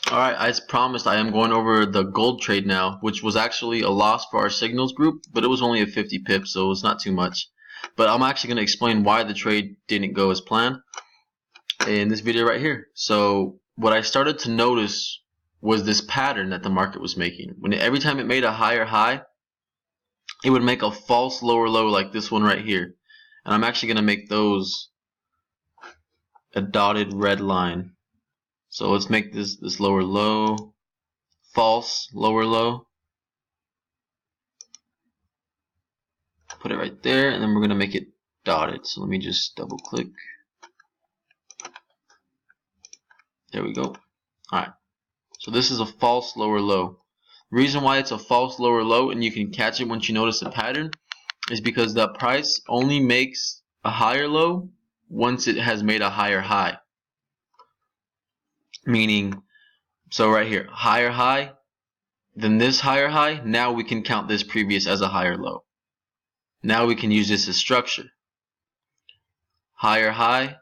Alright, as promised, I am going over the gold trade now, which was actually a loss for our signals group, but it was only a 50 pips, so it's not too much. But I'm actually going to explain why the trade didn't go as planned in this video right here. So what I started to notice was this pattern that the market was making. Every time it made a higher high, it would make a false lower low like this one right here. And I'm actually going to make those a dotted red line. So let's make this lower low, false lower low. Put it right there, and then we're going to make it dotted. So let me just double click. There we go. Alright. So this is a false lower low. The reason why it's a false lower low and you can catch it once you notice the pattern is because the price only makes a higher low once it has made a higher high. Meaning, so right here, higher high, then this higher high, now we can count this previous as a higher low. Now we can use this as structure. Higher high,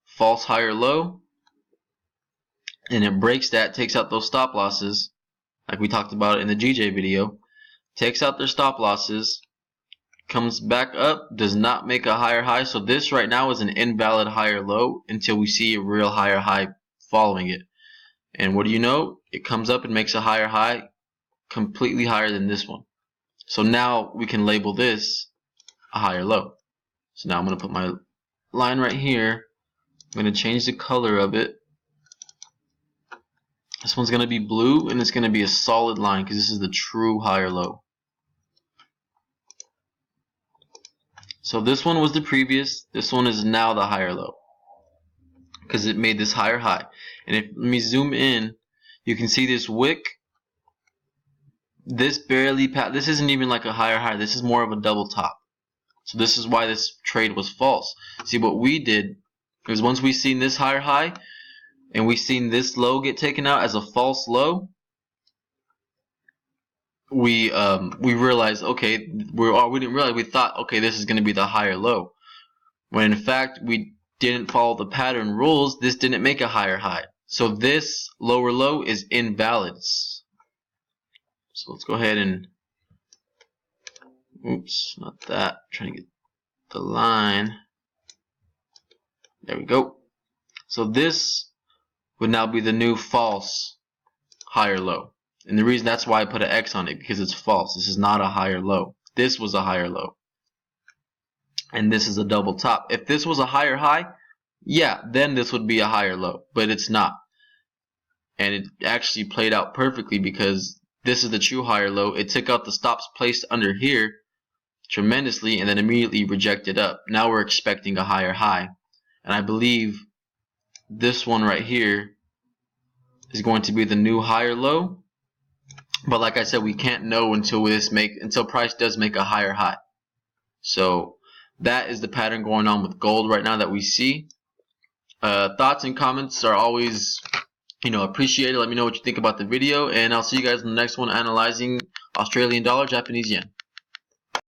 false higher low, and it breaks that, takes out those stop losses, like we talked about in the GJ video, takes out their stop losses, comes back up, does not make a higher high. So this right now is an invalid higher low until we see a real higher high following it. And what do you know? It comes up and makes a higher high, completely higher than this one. So now we can label this a higher low. So now I'm going to put my line right here. I'm going to change the color of it. This one's going to be blue, and it's going to be a solid line because this is the true higher low. So this one was the previous, this one is now the higher low because it made this higher high. And if let me zoom in, you can see this wick. This this isn't even like a higher high. This is more of a double top. So this is why this trade was false. See, what we did is once we seen this higher high and we seen this low get taken out as a false low, we realized, okay, we didn't realize, we thought, okay, this is going to be the higher low, when in fact we didn't follow the pattern rules. This didn't make a higher high, so this lower low is invalid. So let's go ahead and, oops, not that, I'm trying to get the line, there we go. So this would now be the new false higher low. And the reason that's why I put an X on it, because it's false. This is not a higher low. This was a higher low. And this is a double top. If this was a higher high, yeah, then this would be a higher low. But it's not. And it actually played out perfectly because this is the true higher low. It took out the stops placed under here tremendously and then immediately rejected up. Now we're expecting a higher high. And I believe this one right here is going to be the new higher low. But like I said, we can't know until price does make a higher high. So that is the pattern going on with gold right now that we see. Thoughts and comments are always, appreciated. Let me know what you think about the video, and I'll see you guys in the next one analyzing Australian dollar, Japanese yen.